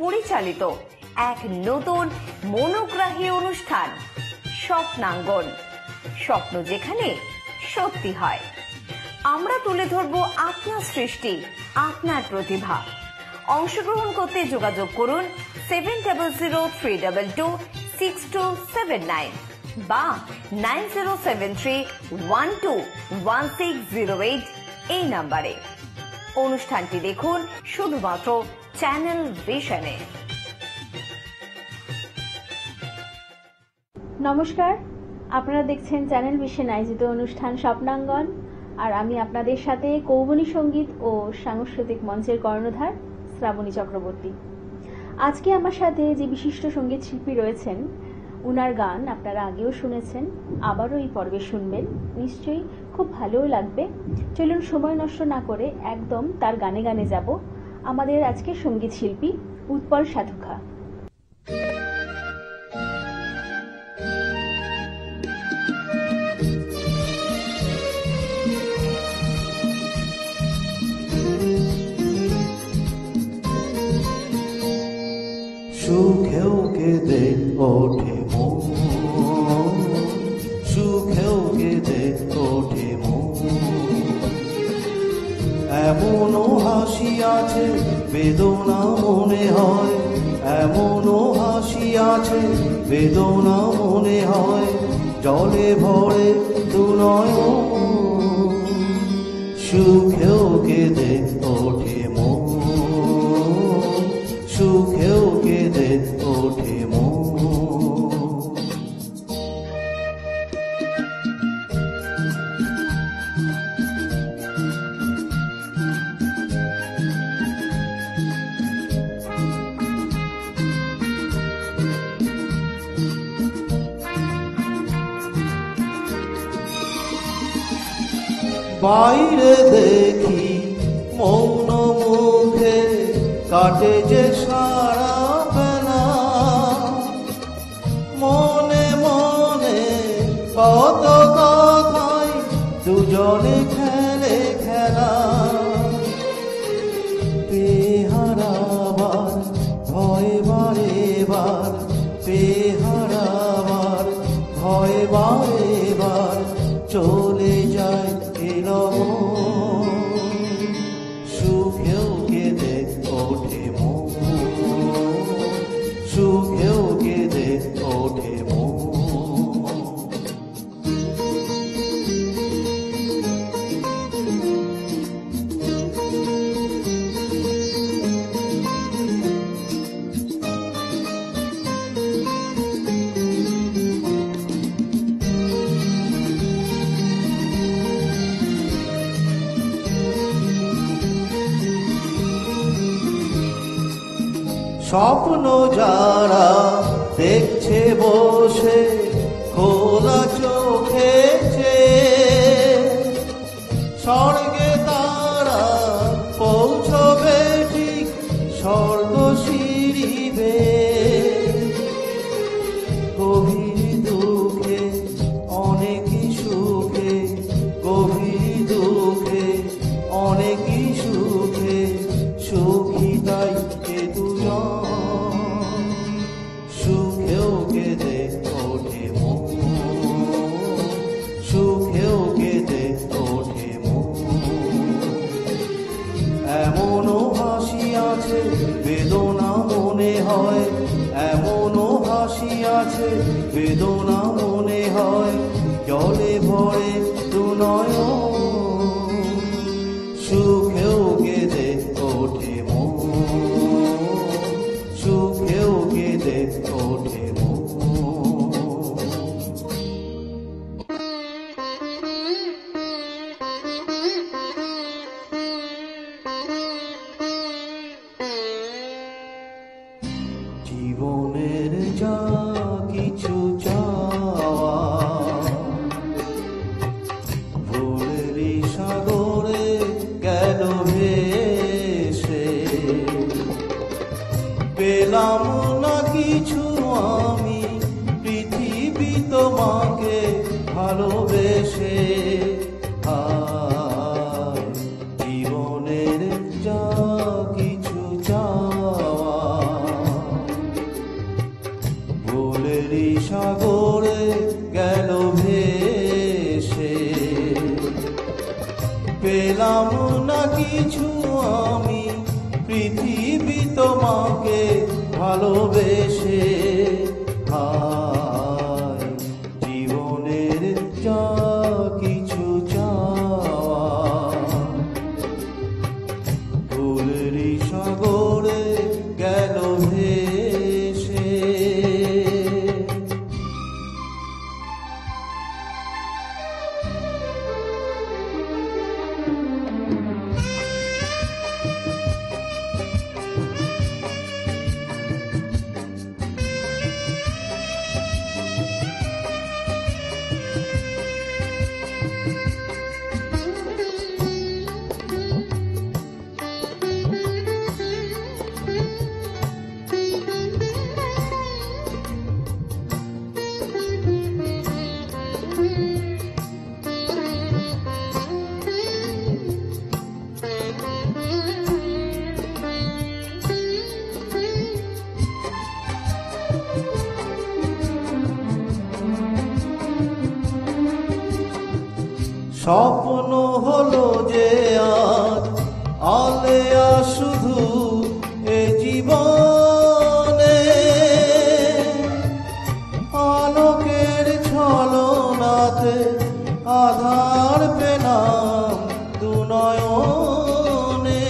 পরিচালিত এক নতুন মনোগ্রাহী অনুষ্ঠান স্বপ্নাঙ্গন। স্বপ্ন যেখানে সত্যি হয়। আমরা তুলে ধরব আপনার সৃষ্টি, আপনার প্রতিভা। অংশগ্রহণ করতে যোগাযোগ করুন 7003226279 বা 9073121608 এই নাম্বারে। অনুষ্ঠানটি দেখুন শুধুমাত্র চ্যানেল ভিশনে। নমস্কার, আপনারা দেখছেন চ্যানেল ভিশন আয়োজিত অনুষ্ঠান স্বপ্নাঙ্গন, আর আমি আপনাদের সাথে কৌবনী সঙ্গীত ও সাংস্কৃতিক মঞ্চের কর্ণধার শ্রাবণী চক্রবর্তী। আজকে আমার সাথে যে বিশিষ্ট সঙ্গীত শিল্পী রয়েছেন, উনার গান আপনারা আগেও শুনেছেন, আবারও এই পর্বে শুনবেন, নিশ্চয়ই খুব ভালোও লাগবে। চলুন সময় নষ্ট না করে একদম তার গানে গানে যাব। আমাদের আজকে সঙ্গীত শিল্পী উৎপল সাধুখা। সুখেও কেঁদে ওঠে মন, সুখেও কেঁদে ওঠে মন। এমনও হাসি আছে বেদনা মনে হয়, এমনও হাসি আছে বেদনা মনে হয়। জলে ভরে দু নয়ন, সুখেও কেঁদে ওঠে মন, সুখেও কেঁদে ওঠে মন। বাইরে দেখি মৌন মুখে কাটে যে সারা বেলা, মনে মনে কত কথায় দুজনে খেলে খেলা। বেহারাবার ভয় বারে বার, বেহারাবার ভয় বারে বার, চলে যায় এলো সুখেও কেঁদে ওঠে মন, সুখেও কেঁদে ওঠে মন। স্বপ্ন যারা দেখছে বসে খোলা চোখে, স্বর্গে তারা পৌঁছবে ঠিক স্বর্গ সিঁড়িবে। গভীর দুঃখে অনেকই সুখে, গভীর দুঃখে অনেকই সুখে, সুখী তাই এ দুজন। সুখেও কেঁদে ওঠে মন, সুখেও কেঁদে ওঠে মন। এমনও হাসি আছে বেদনা মনে হয়, এমনও হাসি আছে বেদনা মনে হয়। জলে ভরে দু নয়ন, সুখেও কেঁদে ওঠে মন, সুখেও কেঁদে ওঠে মন। জীবনের যা কিছু চাওয়া ভোরেরই সাগরে গেল ভেসে, পেলাম না কিছু আমি পৃথিবী তোমাকে ভালোবেসে। জীবনের যা কিছু চাওয়া তোমাকে ভালোবেসে হায় জীবনের যা কিছু চাওয়া ভুলেরই সাগরে গেল ভেসে। স্বপ্ন হলো যে আজ আলেয়া শুধু এ জীবনে আলোকের ছলনাতে আধার পেলাম দু নয়নে।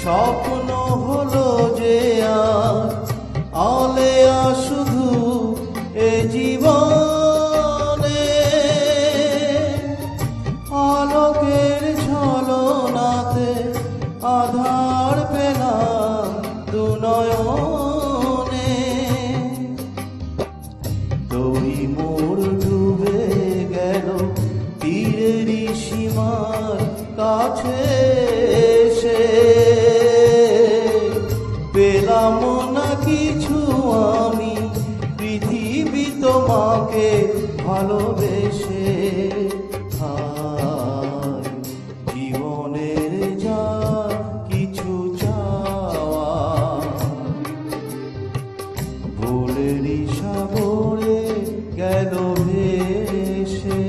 স্বপ্ন হলো যে আজ আলেয়া শুধু এ জীবনে আলোকের ঝলনাতে আধার পেলাম দু নয়নে। দড়ি মোর ডুবে গেল তীরেরই সীমার কাছে এসে পেলাম না কিছু আমি পৃথিবী তোমাকে ভালোবেসে হায় জীবনের যা কিছু চাওয়া ভুলেরই সাগরে গেল ভেসে।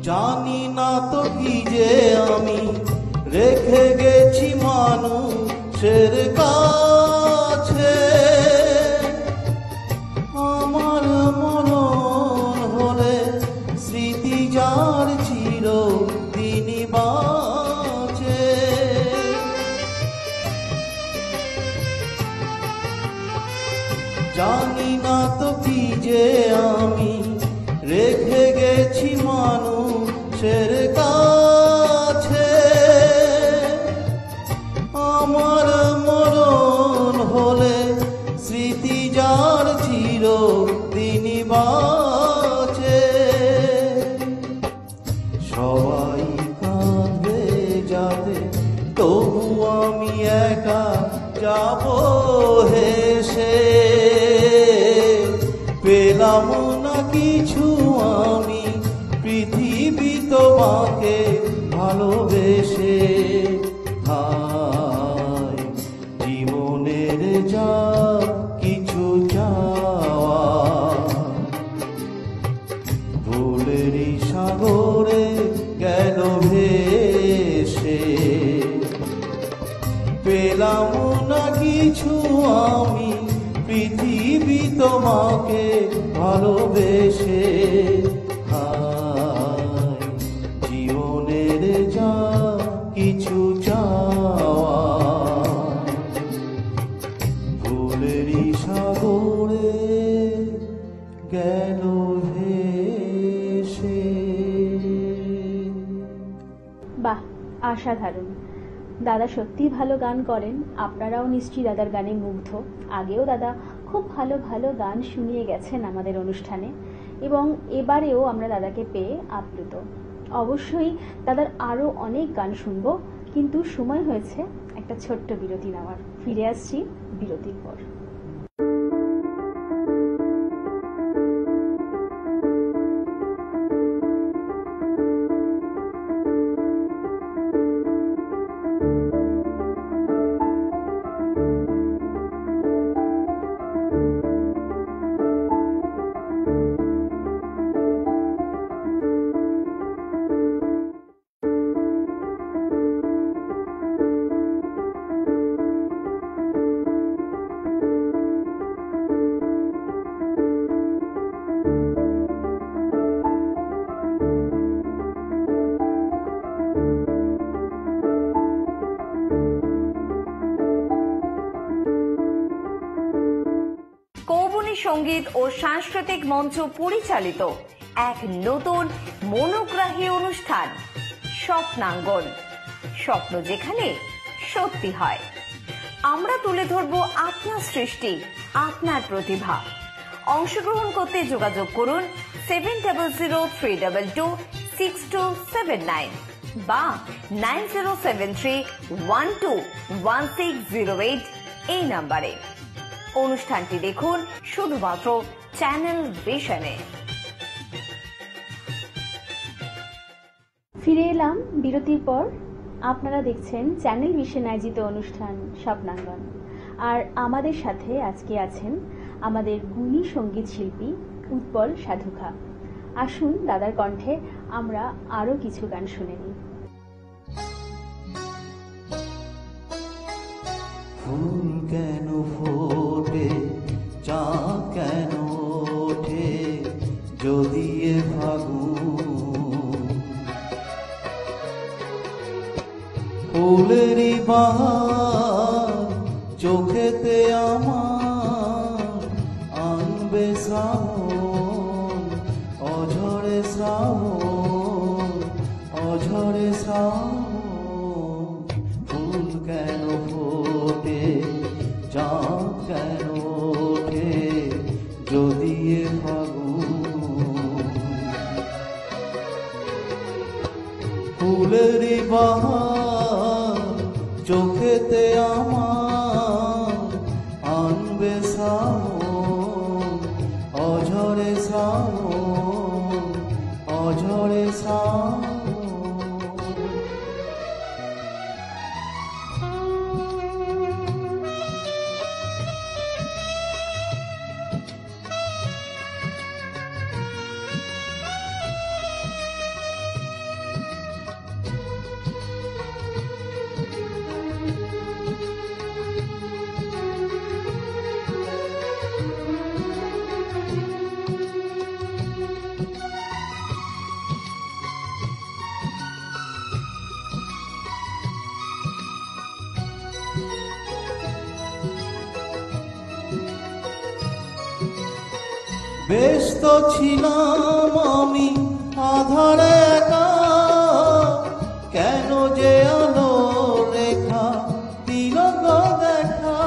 জানি না তো কি যে আমি রেখে গেছি মানুষের কাছে আমার মরণ হলে স্মৃতি যার চিরদিনই বাঁচে। জানি না তো কি যে আমি রেখে গেছি মানুষের কাছে আমার মরণ হলে স্মৃতি যার চিরদিনই বাঁচে। সবাই কাঁদবে যাতে তবু আমি একা যাব হেসে পেলাম না কিছু আমি পৃথিবী তোমাকে ভালোবেসে হায় জীবনের যা কিছু চাওয়া ভুলেরই সাগরে গেল ভেসে পেলাম না কিছু আমি পৃথিবী তোমাকে ভালোবেসে হায় জীবনের যা কিছু চাওয়া ভুলেরই সাগরে গেল ভেসে। বাহ, অসাধারণ। দাদা সত্যিই ভালো গান করেন, আপনারাও নিশ্চয়ই দাদার গানে মুগ্ধ। আগেও দাদা খুব ভালো ভালো গান শুনিয়ে গেছেন আমাদের অনুষ্ঠানে, এবং এবারেও আমরা দাদাকে পেয়ে আপ্লুত। অবশ্যই দাদার আরও অনেক গান শুনবো, কিন্তু সময় হয়েছে একটা ছোট্ট বিরতি নেওয়ার। ফিরে আসছি বিরতির পর। সঙ্গীত ও সাংস্কৃতিক মঞ্চ পরিচালিত এক নতুন মনোগ্রাহী অনুষ্ঠান স্বপ্নাঙ্গন। স্বপ্ন যেখানে সত্যি হয়। আমরা তুলে ধরব আপনার সৃষ্টি, আপনার প্রতিভা। অংশগ্রহণ করতে যোগাযোগ করুন 7003226279 বা 9073121608 এই নাম্বারে। অনুষ্ঠানটি দেখুন শুধুমাত্র চ্যানেল ভিশনে। ফিরে এলাম বিরতির পর। আপনারা দেখছেন চ্যানেল ভিশন আয়োজিত অনুষ্ঠান স্বপ্নাঙ্গন, আর আমাদের সাথে আজকে আছেন আমাদের গুণী সঙ্গীত শিল্পী উৎপল সাধুখা। আসুন দাদার কণ্ঠে আমরা আরো কিছু গান শুনে নিই। ফুল কেন ফোটে, চাঁদ কেন ওঠে, যদি এ ফাগুন ফুলেরই বাহার চোখেতে আমার আনবে শ্রাবণ, অঝরে শ্রাবণ, অঝরে শ্রাবণ। ফুল কেন ফোটে, চাঁদ কেন ওঠে, যদি এ ফাগুন ফুলেরই বাহার চোখেতে আমার আনবে শ্রাবণ, অঝরে শ্রাবণ, অঝরে শ্রাবণ। ব্যস্ত ছিলাম আমি আধারে একা, কেন যে আলো রেখা দিল গো দেখা।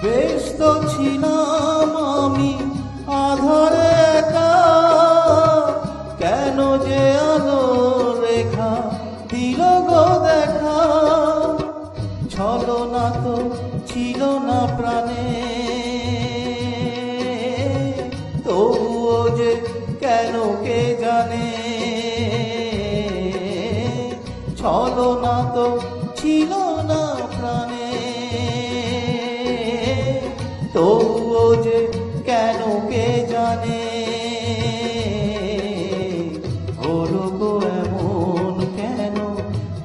ব্যস্ত ছিলাম আমি আধারে একা, কেন যে আলো রেখা দিল গো দেখা। ছলনা তো ছিল না প্রাণে, তবুও যে কেন কে জানে। ছলনা তো ছিল না প্রাণে, তবুও যে কেন কে জানে। হলো গো এমন কেন,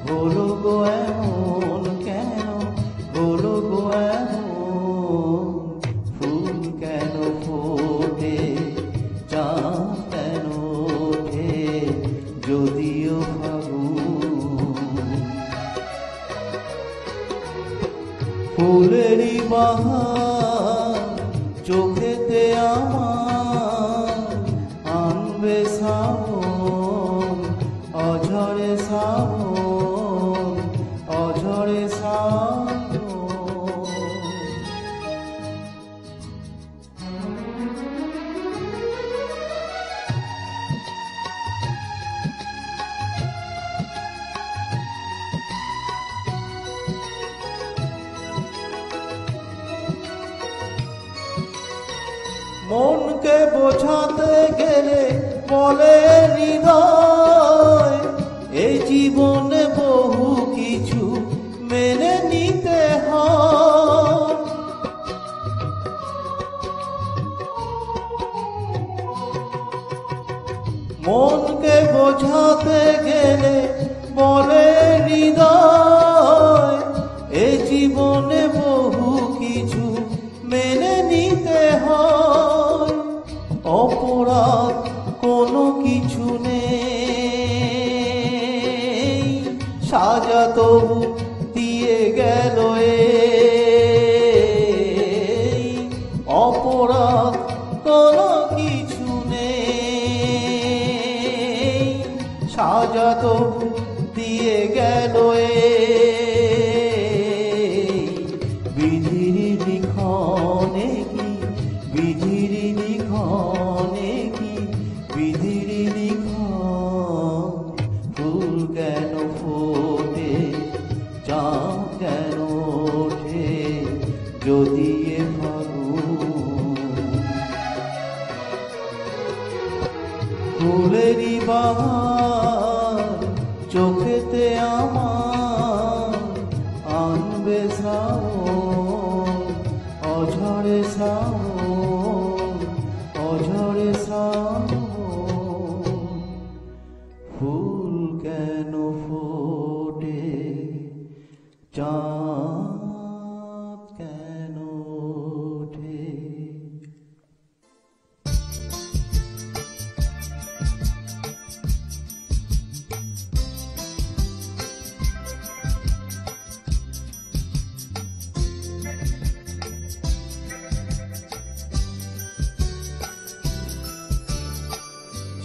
হলো গো এমন কেন, হলো গো এমন। ফুল কেন ফোটে, চাঁদ কেন ওঠে, যদিও ফাগুন ফুলেরই বাহার চোখেতে আমার আনবে শ্রাবণ, অঝরে শ্রাবণ, অঝরে শ্রাবণ। মনকে বোঝাতে গেলে বলে হৃদয়, এই জীবনে বহু কিছু মেনে নিতে হয়। মনকে বোঝাতে গেলে বলে হৃদয়, এই জীবনে বহু কিছু মেনে নিতে হয়। অপরাধ কোনো কিছু নেই, সাজা তবু দিয়ে গেল এই। অপরাধ কোনো কিছু নেই, সাজা তবু দিয়ে গেল এই। বিধির লিখনে কি, বিধির লিখনে কি, বিধির লিখন। ফুল কেন ফোটে, চাঁদ কেন ওঠে, যদি এ ফাগুন। ফুলেরই বাহার চোখেতে আমার, আনবে শ্রাবণ, অঝরে শ্রাবণ, অঝরে শ্রাবণ। ফুল কেন ফোটে, চাঁদ কেন ওঠে।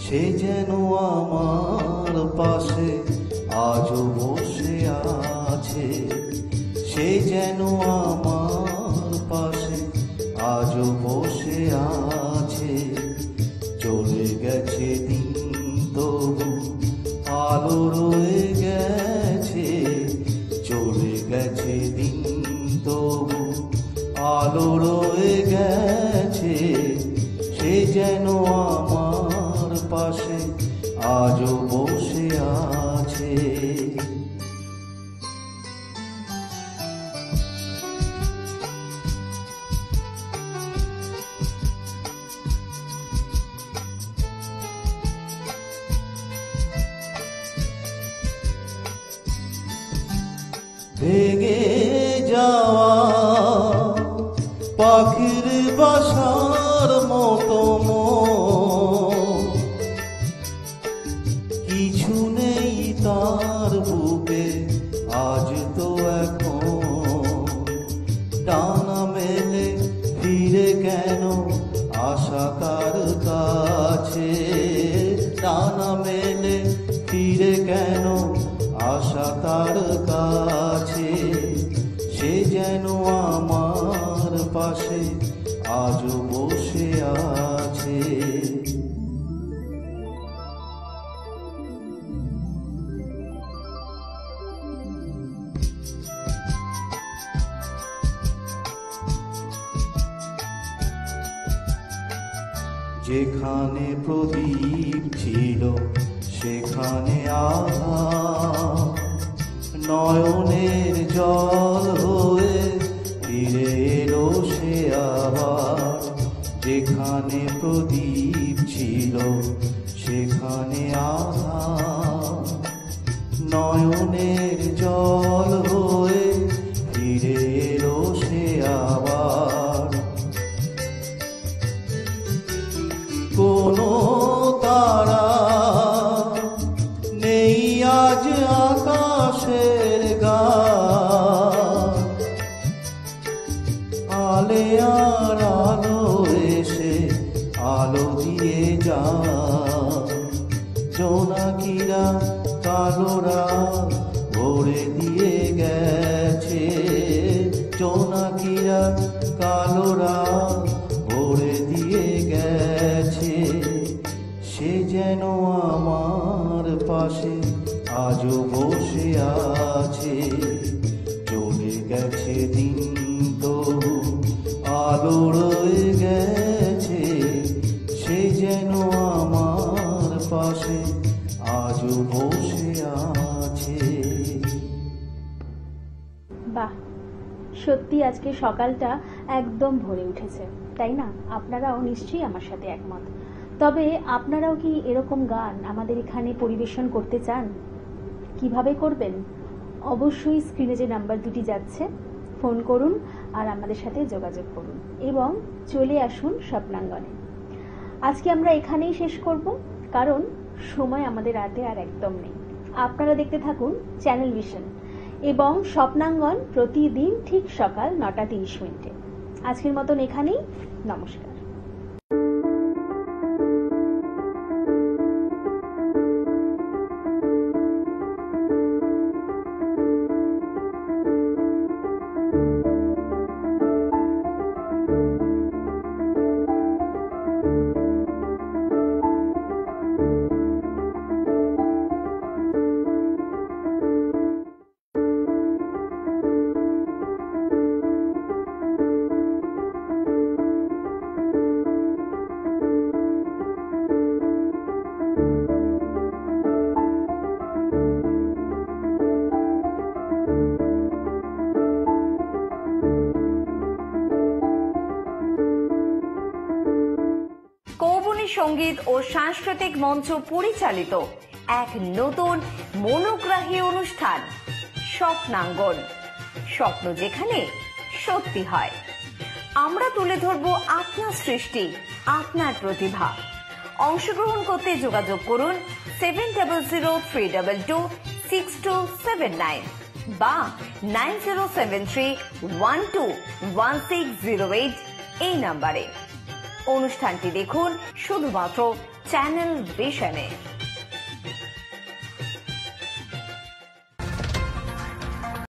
সে যেন আমার পাশে আজও বসে আছে, সে যেন আমার পাশে আজও বসে আছে। চলে গেছে দিন তবু আলো রয়ে গেছে, চলে গেছে দিন তবু আলো রয়ে গেছে। সে যেন আমার পাশে আজও বসে আছে। ভেঙে যাওয়া পাখির বাসার মতো মন, কিছু নেই তার বুকে আজ তো এখন। ডানা মেলে ফিরে কেন আশা তার কাছে, ডানা মেলে ফিরে কেন আশা তার কাছে। সে যেন আমার পাশে আজও বসে আছে। যেখানে প্রদীপ ছিল সেখানে আধার, নয়নের জল হয়ে ফিরে এলো সে আবার। যেখানে প্রদীপ ছিল সেখানে আধার, নয়নের জল হয়ে ফিরে এলো সে আবার। কোনো তারা নেই আজ আকাশের গান, আলে আর আলো এসে আলো দিয়ে যায়। জোনাকিরা কালোরা ভরে দিয়ে গেছে, জোনাকিরা কালোরা ভরে দিয়ে গেছে। সে যেন আমার পাশে আজও বসে আছে, চলে গেছে দিন তবু আলো রয়ে গেছে। সে যেন আমার পাশে আজও বসে আছে। বাহ, সত্যি আজকে সকালটা একদম ভরে উঠেছে, তাই না? আপনারাও নিশ্চয়ই আমার সাথে একমত। তবে আপনারাও কি এরকম গান আমাদের এখানে পরিবেশন করতে চান? কিভাবে করবেন? অবশ্যই স্ক্রিনে যে নাম্বার দুটি যাচ্ছে ফোন করুন আর আমাদের সাথে যোগাযোগ করুন এবং চলে আসুন স্বপ্নাঙ্গনে। আজকে আমরা এখানেই শেষ করব, কারণ সময় আমাদের হাতে আর একদম নেই। আপনারা দেখতে থাকুন চ্যানেল ভিশন এবং স্বপ্নাঙ্গন প্রতিদিন ঠিক সকাল 9:30। আজকের মতন এখানেই, নমস্কার। সঙ্গীত ও সাংস্কৃতিক মঞ্চ পরিচালিত এক নতুন মনোগ্রাহী অনুষ্ঠান স্বপ্নাঙ্গন। স্বপ্ন যেখানে সত্যি হয়। আমরা তুলে ধরব আপনার সৃষ্টি, আপনার প্রতিভা। অংশগ্রহণ করতে যোগাযোগ করুন 7003226279 বা 9073121608 এই নাম্বারে। অনুষ্ঠানটি দেখুন শুধুমাত্র চ্যানেল ভিশনে।